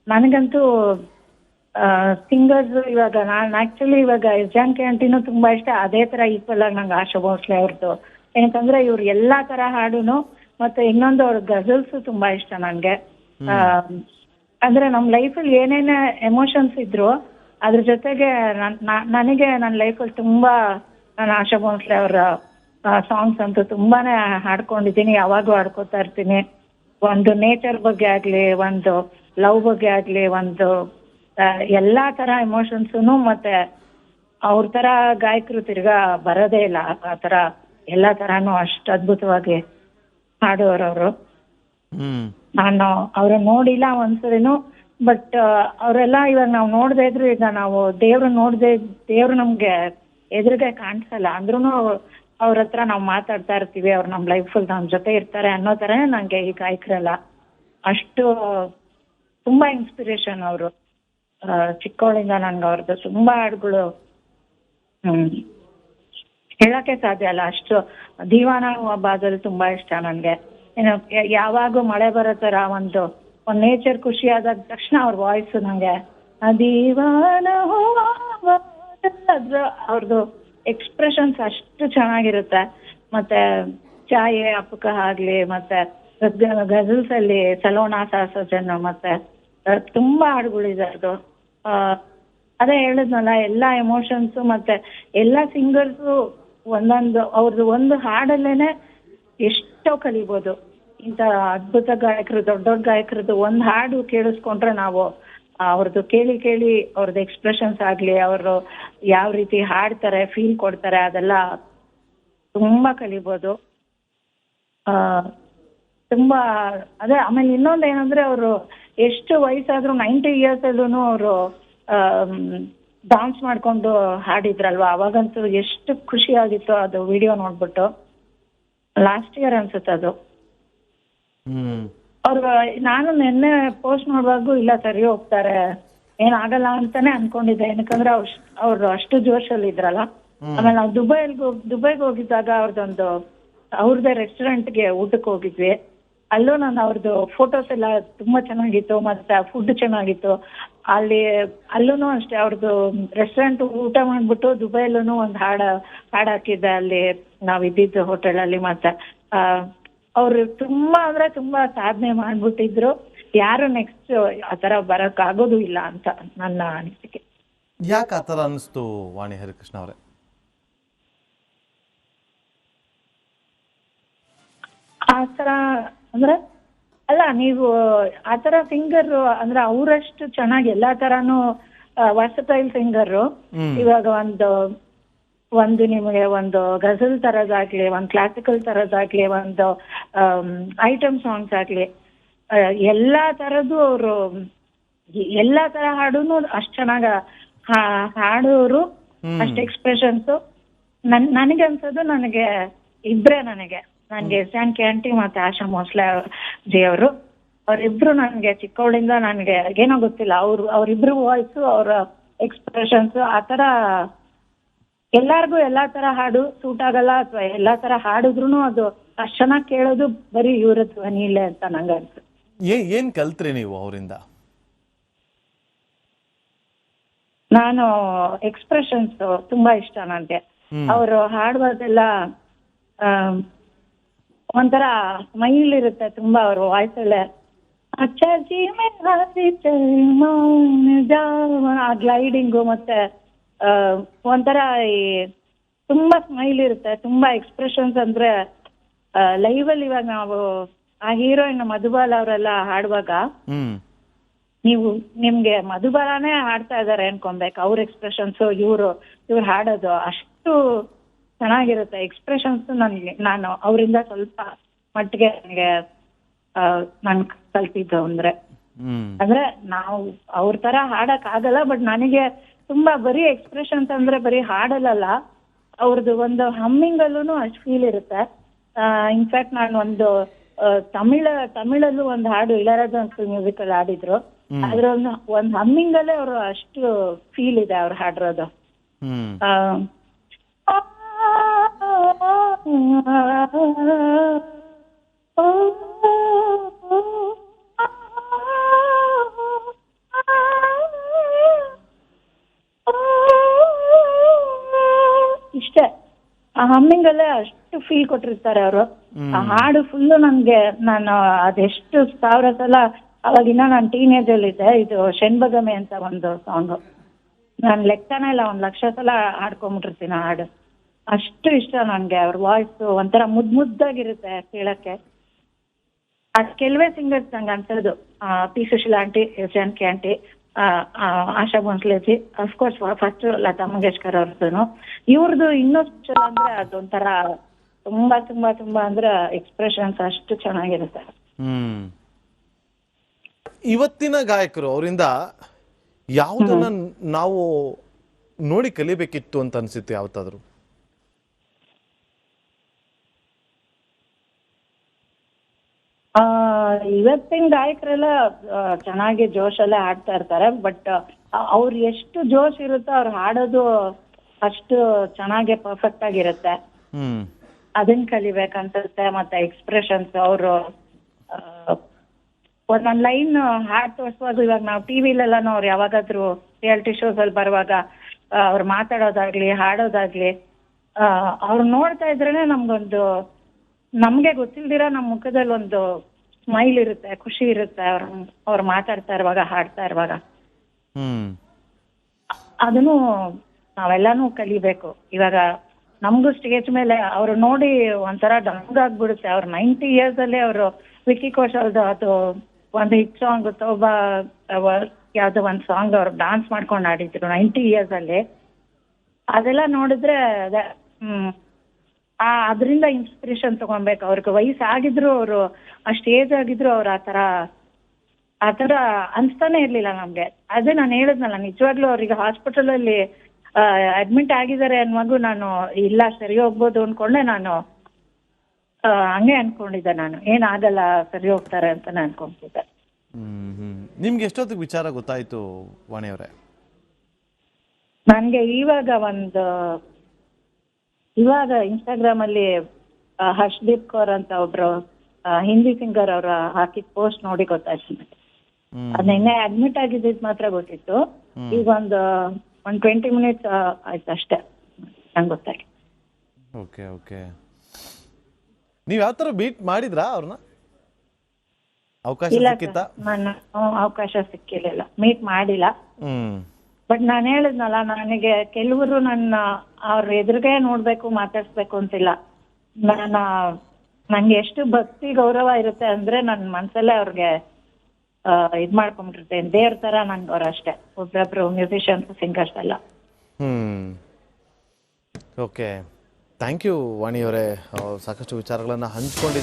ನನಗಂತೂ ಸಿಂಗರ್ಸ್ ಇವಾಗ ನಾನು ಆಕ್ಚುಲಿ ಇವಾಗ ಎಸ್ ಜಾನಕಿ ಆಂಟಿನೂ ತುಂಬಾ ಇಷ್ಟ. ಅದೇ ತರ ಈಕ್ವಲ್ ಆಗಿ ನಂಗೆ ಆಶಾ ಭೋಸ್ಲೆ ಅವ್ರದ್ದು. ಏನಂತಂದ್ರೆ ಇವ್ರು ಎಲ್ಲಾ ತರ ಹಾಡುನು, ಮತ್ತೆ ಇನ್ನೊಂದು ಅವ್ರ ಗಜಲ್ಸ್ ತುಂಬಾ ಇಷ್ಟ ನನ್ಗೆ. ಅಂದ್ರೆ ನಮ್ ಲೈಫಲ್ಲಿ ಏನೇನೇ ಎಮೋಷನ್ಸ್ ಇದ್ರು ಅದ್ರ ಜೊತೆಗೆ ನನಗೆ ನನ್ನ ಲೈಫಲ್ಲಿ ತುಂಬಾ ನಾನು ಆಶಾ ಭೋಸ್ಲೆ ಅವರ ಸಾಂಗ್ಸ್ ಅಂತೂ ತುಂಬಾನೇ ಹಾಡ್ಕೊಂಡಿದ್ದೀನಿ, ಯಾವಾಗೂ ಹಾಡ್ಕೊತಾ ಇರ್ತೀನಿ. ಒಂದು ನೇಚರ್ ಬಗ್ಗೆ ಆಗ್ಲಿ, ಒಂದು ಲವ್ ಬಗ್ಗೆ ಆಗ್ಲಿ, ಒಂದು ಎಲ್ಲಾ ತರ ಎಮೋಷನ್ಸ್ನು, ಮತ್ತೆ ಅವ್ರ ತರ ಗಾಯಕರು ತಿರ್ಗಾ ಬರೋದೇ ಇಲ್ಲ. ಆ ತರ ಎಲ್ಲಾ ತರಾನು ಅಷ್ಟು ಅದ್ಭುತವಾಗಿ ಹಾಡುವರವರು. ನಾನು ಅವ್ರನ್ನ ನೋಡಿಲ್ಲ ಒಂದ್ಸರಿನು, ಬಟ್ ಅವರೆಲ್ಲ ಇವಾಗ ನಾವು ನೋಡದೇ ಇದ್ರು, ಈಗ ನಾವು ದೇವ್ರು ನಮ್ಗೆ ಎದುರಿಗೆ ಕಾಣಿಸಲ್ಲ ಅಂದ್ರೂ ಅವ್ರ ಹತ್ರ ನಾವು ಮಾತಾಡ್ತಾ ಇರ್ತೀವಿ, ಅವ್ರು ನಮ್ ಲೈಫಲ್ಲಿ ನಮ್ ಜೊತೆ ಇರ್ತಾರೆ ಅನ್ನೋ ತರನೇ ನಂಗೆ ಈ ಗಾಯಕರೆಲ್ಲ. ಅಷ್ಟು ತುಂಬಾ ಇನ್ಸ್ಪಿರೇಷನ್ ಅವರು. ಚಿಕ್ಕವಳಿಂದ ನನ್ಗೆ ಅವ್ರದ್ದು ತುಂಬಾ ಹಾಡುಗಳು ಹೇಳಕ್ಕೆ ಸಾಧ್ಯ ಅಲ್ಲ, ಅಷ್ಟು. ದೀವಾನ ಬಾದಲ್ ತುಂಬಾ ಇಷ್ಟ ನನ್ಗೆ. ಏನು ಯಾವಾಗೂ ಮಳೆ ಬರೋ ತರ ಒಂದು ನೇಚರ್ ಖುಷಿ ಆದ ತಕ್ಷಣ ಅವ್ರ ವಾಯ್ಸ್ ನಂಗೆ ದೀವಾನ ಅವ್ರದ್ದು ಎಕ್ಸ್ಪ್ರೆಷನ್ಸ್ ಅಷ್ಟು ಚೆನ್ನಾಗಿರುತ್ತೆ. ಮತ್ತೆ ಚಾಯೆ ಅಪ್ಪಕ ಆಗ್ಲಿ, ಮತ್ತೆ ಗಜಲ್ಸ್ ಅಲ್ಲಿ ಸಲೋಣ ಸಾಸಜನ್, ಮತ್ತೆ ತುಂಬಾ ಹಾಡುಗಳಿದಾರ್ದು. ಅದೇ ಹೇಳಿದ್ನಲ್ಲ, ಎಲ್ಲಾ ಎಮೋಷನ್ಸ್ ಮತ್ತೆ ಎಲ್ಲಾ ಸಿಂಗರ್ಸು ಒಂದೊಂದು ಅವ್ರದ್ದು ಒಂದು ಹಾಡಲ್ಲೇನೆ ಎಷ್ಟೋ ಕಲಿಬೋದು. ಇಂಥ ಅದ್ಭುತ ಗಾಯಕರು, ದೊಡ್ಡ ದೊಡ್ಡ ಗಾಯಕರದ್ದು ಒಂದು ಹಾಡು ಕೇಳಿಸ್ಕೊಂಡ್ರೆ ನಾವು ಅವ್ರದ್ದು ಕೇಳಿ ಅವ್ರದ್ದು ಎಕ್ಸ್ಪ್ರೆಷನ್ಸ್ ಆಗ್ಲಿ, ಅವರು ಯಾವ ರೀತಿ ಹಾಡ್ತಾರೆ, ಫೀಲ್ ಕೊಡ್ತಾರೆ, ಅದೆಲ್ಲ ತುಂಬಾ ಕಲಿಬೋದು. ತುಂಬಾ ಅದೇ. ಆಮೇಲೆ ಇನ್ನೊಂದು ಏನಂದ್ರೆ, ಅವರು ಎಷ್ಟು ವಯಸ್ಸಾದ್ರೂ 90 years ಅಲ್ಲೂ ಅವರು ಡಾನ್ಸ್ ಮಾಡ್ಕೊಂಡು ಹಾಡಿದ್ರಲ್ವಾ, ಅವಾಗಂತೂ ಎಷ್ಟು ಖುಷಿ ಆಗಿತ್ತು ಅದು ವಿಡಿಯೋ ನೋಡ್ಬಿಟ್ಟು. ಲಾಸ್ಟ್ ಇಯರ್ ಅನ್ಸುತ್ತೆ ಅದು. ಅವ್ರು ನಾನು ನಿನ್ನೆ ಪೋಸ್ಟ್ ಮಾಡುವಾಗೂ ಇಲ್ಲ ಸರಿ ಹೋಗ್ತಾರೆ, ಏನಾಗಲ್ಲ ಅಂತಾನೆ ಅನ್ಕೊಂಡಿದ್ದೆ. ಏನಕ್ಕಂದ್ರೆ ಅವ್ರು ಅಷ್ಟು ಜೋಶಲ್ಲಿ ಇದ್ರಲ್ಲ. ಆಮೇಲೆ ನಾವು ದುಬೈಗೆ ಹೋಗಿದ್ದಾಗ ಅವ್ರದ್ದೇ ರೆಸ್ಟೋರೆಂಟ್ಗೆ ಊಟಕ್ಕೆ ಹೋಗಿದ್ವಿ. ಅಲ್ಲೂ ನಾನು ಅವ್ರದ್ದು ಫೋಟೋಸ್ ಎಲ್ಲ ತುಂಬಾ ಚೆನ್ನಾಗಿತ್ತು, ಮತ್ತೆ ಫುಡ್ ಚೆನ್ನಾಗಿತ್ತು. ಅಲ್ಲೂ ಅಷ್ಟೇ, ಅವ್ರದ್ದು ರೆಸ್ಟೋರೆಂಟ್ ಊಟ ಮಾಡ್ಬಿಟ್ಟು ದುಬೈಲೂ ಒಂದು ಹಾಡು ಹಾಕಿದ್ದೆ ಅಲ್ಲಿ ನಾವ್ ಇದ್ದಿದ್ದು ಹೋಟೆಲಲ್ಲಿ. ಮತ್ತೆ ಅವ್ರು ತುಂಬಾ ಅಂದ್ರೆ ತುಂಬಾ ಸಾಧನೆ ಮಾಡ್ಬಿಟ್ಟಿದ್ರು. ಯಾರು ನೆಕ್ಸ್ಟ್ ಆತರ ಬರಕ್ ಆಗೋದು ಇಲ್ಲ ಅಂತ ನನ್ನ ಅನಿಸಿಕೆ. ಯಾಕೆ ಆತರ ಅನಿಸ್ತು ವಾಣಿ ಹರಿಕೃಷ್ಣ ಅವರೇ? ಆತರ ಅಂದ್ರೆ ಅಲ್ಲ, ನೀವು ಆತರ ಸಿಂಗರ್ ಅಂದ್ರೆ ಅವರಷ್ಟು ಚೆನ್ನಾಗಿ ಎಲ್ಲಾ ತರಾನು ವರ್ಸಟೈಲ್ ಸಿಂಗರು. ಇವಾಗ ಒಂದು ನಿಮಗೆ ಒಂದು ಗಜಲ್ ತರದಾಗ್ಲಿ, ಒಂದು ಕ್ಲಾಸಿಕಲ್ ತರದಾಗ್ಲಿ, ಒಂದು ಐಟಮ್ ಸಾಂಗ್ಸ್ ಆಗ್ಲಿ, ಎಲ್ಲಾ ತರದ್ದು ಅವರು ಎಲ್ಲಾ ತರ ಹಾಡುನು ಅಷ್ಟ್ ಚೆನ್ನಾಗ ಹಾಡೋರು, ಅಷ್ಟ್ ಎಕ್ಸ್ಪ್ರೆಷನ್ಸ್. ನನಗೆ ಅನ್ಸೋದು, ಇಬ್ರೇ ನನ್ಗೆ ಎಸ್ ಜಾನಕಿ ಆಂಟಿ ಮತ್ತೆ ಆಶಾ ಭೋಸ್ಲೆ ಜಿ ಅವರು. ಅವ್ರಿಬ್ರು ನನ್ಗೆ ಚಿಕ್ಕವಳಿಂದ ನನ್ಗೆ ಏನೋ ಗೊತ್ತಿಲ್ಲ, ಅವ್ರಿಬ್ರು ವಾಯ್ಸ್, ಅವ್ರ ಎಕ್ಸ್ಪ್ರೆಷನ್ಸ್ ಆತರ ಎಲ್ಲಾರ್ಗು ಎಲ್ಲಾ ತರ ಹಾಡು ಸೂಟ್ ಆಗಲ್ಲ, ಅಥವಾ ಎಲ್ಲಾ ತರ ಹಾಡಿದ್ರು ಅದು ಅಷ್ಟ್ ಚೆನ್ನಾಗಿ ಕೇಳೋದು ಬರೀ ಇವ್ರ ಧ್ವನಿ ಇಲ್ಲೇ ಅಂತ ನಂಗೆ ಅನ್ಸುತ್ತೆ. ಏನ್ ಕಲ್ತ್ರಿ ನೀವು ಅವರಿಂದ? ನಾನು ಎಕ್ಸ್ಪ್ರೆಷನ್ಸ್ ತುಂಬಾ ಇಷ್ಟ ನನ್ಗೆ. ಅವರು ಹಾಡುವಾಗೆಲ್ಲ ಒಂಥರ ಸ್ಮೈಲ್ ಇರುತ್ತೆ ತುಂಬಾ ಅವ್ರ ವಾಯ್ಸ್ ಅಲ್ಲೇ. ಅಚ್ಚಾಜಿ ಆ ಗ್ಲೈಡಿಂಗು, ಮತ್ತೆ ಒಂಥರ ತುಂಬಾ ಸ್ಮೈಲ್ ಇರುತ್ತೆ, ತುಂಬಾ ಎಕ್ಸ್ಪ್ರೆಷನ್ಸ್. ಅಂದ್ರೆ ಲೈವ್ ಅಲ್ಲಿ ಇವಾಗ ನಾವು ಆ ಹೀರೋಯಿನ್ ಮಧುಬಾಲ ಅವರೆಲ್ಲ ಹಾಡುವಾಗ ನಿಮ್ಗೆ ಮಧುಬಾಲನೇ ಹಾಡ್ತಾ ಇದಾರೆ ಅನ್ಕೊಬೇಕು. ಅವ್ರ ಎಕ್ಸ್ಪ್ರೆಷನ್ಸ್, ಇವ್ರು ಹಾಡೋದು ಅಷ್ಟು ಚೆನ್ನಾಗಿರುತ್ತೆ. ಎಕ್ಸ್ಪ್ರೆಷನ್ಸ್ ನಾನು ಅವರಿಂದ ಸ್ವಲ್ಪ ಮಟ್ಟಿಗೆ ನನ್ ಕಲ್ತಿದ್ದು. ಅಂದ್ರೆ ನಾವು ಅವ್ರ ತರ ಹಾಡಕ್ ಆಗಲ್ಲ, ಬಟ್ ನನಗೆ ತುಂಬಾ ಬರೀ ಎಕ್ಸ್ಪ್ರೆಷನ್ಸ್ ಅಂದ್ರೆ ಬರೀ ಹಾಡಲ್ಲ, ಅವ್ರದ್ದು ಒಂದು ಹಮ್ಮಿಂಗ್ ಅಲ್ಲೂ ಅಷ್ಟು ಫೀಲ್ ಇರುತ್ತೆ. ಇನ್ಫ್ಯಾಕ್ಟ್ ನಾನು ಒಂದು ತಮಿಳಲ್ಲೂ ಒಂದು ಹಾಡು ಇಳಯರಾಜ ಮ್ಯೂಸಿಕ್ ಅಲ್ಲಿ ಹಾಡಿದ್ರು, ಅದ್ರ ಒಂದು ಹಮ್ಮಿಂಗ್ ಅಲ್ಲೇ ಅವರು ಅಷ್ಟು ಫೀಲ್ ಇದೆ ಅವ್ರು ಹಾಡಿರೋದು. ಆ ಹಮ್ಮಿಂಗ್ ಅಲ್ಲೇ ಅಷ್ಟು ಫೀಲ್ ಕೊಟ್ಟಿರ್ತಾರೆ ಅವರು. ಆ ಹಾಡು ಫುಲ್ಲು ನನ್ಗೆ, ನಾನು ಅದೆಷ್ಟು 1000 ಸಲ, ಅವಾಗಿನ ನಾನು ಟೀನೇಜ್ ಅಲ್ಲಿ ಇದ್ದೆ, ಇದು ಶೆನ್ಬಗಮೆ ಅಂತ ಒಂದು ಸಾಂಗ್, ನಾನು ಲೆಕ್ಕನೇ ಇಲ್ಲ, 1,00,000 ಸಲ ಹಾಡ್ಕೊಂಡ್ಬಿಟ್ಟಿರ್ತೀನಿ ಆ ಹಾಡು. ಅಷ್ಟು ಇಷ್ಟ ನನ್ಗೆ. ಅವ್ರ ವಾಯ್ಸ್ ಒಂಥರ ಮುದ್ದಾಗಿರುತ್ತೆ ಕೇಳಕ್ಕೆ. ಅದ್ ಕೆಲವೇ ಸಿಂಗರ್ಸ್ ನಂಗೆ ಅನ್ಸೋದು, P Susheela aunty, Janaki aunty, Asha Bhosle ji, of course first Lata Mangeshkar ಅವ್ರದ್ದು. ಇವ್ರದ್ದು ಇನ್ನೂ ಸ್ಪೆಷಲ್ ಅಂದ್ರೆ ಅದೊಂಥರ ತುಂಬಾ ತುಂಬಾ ತುಂಬಾ ಅಂದ್ರೆ ಎಕ್ಸ್ಪ್ರೆಷನ್ಸ್ ಅಷ್ಟು ಚೆನ್ನಾಗಿರುತ್ತೆ. ಇವತ್ತಿನ ಗಾಯಕರು ಅವರಿಂದ ಯಾವುದನ್ನ ನಾವು ನೋಡಿ ಕಲಿಬೇಕಿತ್ತು ಅಂತ ಅನ್ಸುತ್ತೆ ಯಾವತ್ತಾದ್ರು? ಇವತ್ತಿನ ಗಾಯಕರೆಲ್ಲ ಚೆನ್ನಾಗಿ ಜೋಶಲ್ಲೇ ಹಾಡ್ತಾ ಇರ್ತಾರೆ. ಬಟ್ ಅವ್ರು ಎಷ್ಟು ಜೋಶ್ ಇರುತ್ತೋ ಅವ್ರು ಹಾಡೋದು ಅಷ್ಟು ಚೆನ್ನಾಗಿ ಪರ್ಫೆಕ್ಟ್ ಆಗಿರುತ್ತೆ. ಅದನ್ನ ಕಲಿಬೇಕನ್ಸುತ್ತೆ. ಮತ್ತೆ ಎಕ್ಸ್ಪ್ರೆಷನ್ಸ್, ಅವರು ಒಂದೊಂದ್ ಲೈನ್ ಹಾಡ್ ತೋರಿಸುವಾಗ, ಇವಾಗ ನಾವು ಟಿವಿಲೆಲ್ಲಾನು ಅವ್ರು ಯಾವಾಗಾದ್ರೂ ರಿಯಾಲಿಟಿ ಶೋಸ್ ಅಲ್ಲಿ ಬರುವಾಗ ಅವ್ರು ಮಾತಾಡೋದಾಗ್ಲಿ ಹಾಡೋದಾಗ್ಲಿ, ಅವ್ರು ನೋಡ್ತಾ ಇದ್ರೇನೆ ನಮ್ಗೊಂದು, ನಮ್ಗೆ ಗೊತ್ತಿಲ್ದಿರ ನಮ್ಮ ಮುಖದಲ್ಲಿ ಒಂದು ಸ್ಮೈಲ್ ಇರುತ್ತೆ, ಖುಷಿ ಇರುತ್ತೆ ಅವ್ರು ಮಾತಾಡ್ತಾ ಇರುವಾಗ, ಹಾಡ್ತಾ ಇರುವಾಗ. ಅದನ್ನು ನಾವೆಲ್ಲಾನು ಕಲಿಬೇಕು. ಇವಾಗ ನಮ್ಗೂ ಸ್ಟೇಜ್ ಮೇಲೆ ಅವ್ರು ನೋಡಿ ಒಂಥರ ದಂಗ ಆಗ್ಬಿಡುತ್ತೆ. ಅವ್ರು 90 years ಅಲ್ಲಿ ಅವರು ವಿಕ್ಕಿ ಕೌಶಲ್ದು ಅದು ಒಂದು ಹಿಟ್ ಸಾಂಗ್ ತೋಬಾ ಯಾವ್ದೋ ಒಂದು ಸಾಂಗ್ ಅವ್ರು ಡಾನ್ಸ್ ಮಾಡ್ಕೊಂಡು ಆಡಿದ್ರು 90 years ಅಲ್ಲಿ. ಅದೆಲ್ಲ ನೋಡಿದ್ರೆ ಅದೇ ಅದರಿಂದ ಇನ್ಸ್ಪಿರೇಷನ್ ತಗೊಬೇಕು. ಅವ್ರಿಗೆ ವಯಸ್ಸಾಗಿದ್ರು, ಅವರು ಆ ಸ್ಟೇಜ್ ಆಗಿದ್ರು, ಅವ್ರು ಆ ಥರ ಅನ್ಸ್ತಾನೆ ಇರ್ಲಿಲ್ಲ ನಮ್ಗೆ. ಅದೇ ನಾನು ಹೇಳಿದ್ನಲ್ಲ, ನಿಜವಾಗ್ಲೂ ಅವ್ರಿಗೆ ಹಾಸ್ಪಿಟಲ್ ಅಲ್ಲಿ ಅಡ್ಮಿಟ್ ಆಗಿದ್ದಾರೆ ಅನ್ನುವಾಗೂ ನಾನು ಇಲ್ಲ ಸರಿ ಹೋಗ್ಬೋದು ಅನ್ಕೊಂಡೆ. ನಾನು ಹಂಗೆ ಅನ್ಕೊಂಡಿದ್ದೆ, ನಾನು ಏನಾಗಲ್ಲ ಸರಿ ಹೋಗ್ತಾರೆ ಅಂತಾನೆ ಅನ್ಕೊಂತಿದ್ದೆ. ನಿಮ್ಗೆ ಎಷ್ಟೊತ್ತಿಗೆ ವಿಚಾರ ಗೊತ್ತಾಯ್ತು ವಾಣಿಯವರೇ? ನನ್ಗೆ ಇವಾಗ ಇನ್ಸ್ಟಾಗ್ರಾಮ್ ಅಲ್ಲಿ ಹರ್ಷದೀಪ್ ಕೌರ್ ಅಂತ ಒಬ್ರು ಹಿಂದಿ ಸಿಂಗರ್ ಅವರು ಹಾಕಿದ ಪೋಸ್ಟ್ ನೋಡಿ ಗೊತ್ತಾಯ್ತು ನನಗೆ. ಅದ್ ನಿನ್ನೆ ಅಡ್ಮಿಟ್ ಆಗಿದ್ದು ಮಾತ್ರ ಗೊತ್ತಿತ್ತು. ಈಗ ಒಂದು 20 minutes ಆಯ್ತು ಅಷ್ಟೇ ನಂಗೆ ಗೊತ್ತಾಗಿ. Okay okay. ನೀವ್ ಯಾವ ತರ ಬೀಟ್ ಮಾಡಿದ್ರಾ ಅವ್ರನ್ನ? ಅವಕಾಶ ಸಿಕ್ಕಿತ್ತಾ? ನಾನು ಅವಕಾಶ ಸಿಕ್ಕಿರ್ಲಿಲ್ಲ, ಮೀಟ್ ಮಾಡಿಲ್ಲ. ಬಟ್ ನಾನು ಹೇಳಿದ್ನಲ್ಲ, ನನಗೆ ಕೆಲವರು ನನ್ನ ಅವ್ರ ಎದುರುಗೆ ನೋಡ್ಬೇಕು, ಮಾತಾಡ್ಸ್ಬೇಕು ಅಂತಿಲ್ಲ. ನಂಗೆ ಎಷ್ಟು ಭಕ್ತಿ ಗೌರವ ಇರುತ್ತೆ ಅಂದ್ರೆ ನನ್ನ ಮನ್ಸಲ್ಲೇ ಅವ್ರಿಗೆ ಇದ್ ಮಾಡ್ಕೊಂಡ್ಬಿಟ್ಟಿರ್ತೇನೆ. ದೇವ್ರ ತರ ನಂಗೆ ಅವ್ರ ಅಷ್ಟೇ, ಒಬ್ಬೊಬ್ರು ಮ್ಯೂಸಿಷಿಯನ್ಸ್, ಸಿಂಗರ್ಸ್ ಎಲ್ಲ. ಓಕೆ, ಥ್ಯಾಂಕ್ ಯು ವಾಣಿಯವರೇ, ಸಾಕಷ್ಟು ವಿಚಾರಗಳನ್ನ ಹಂಚ್ಕೊಂಡಿದ್ದೀವಿ.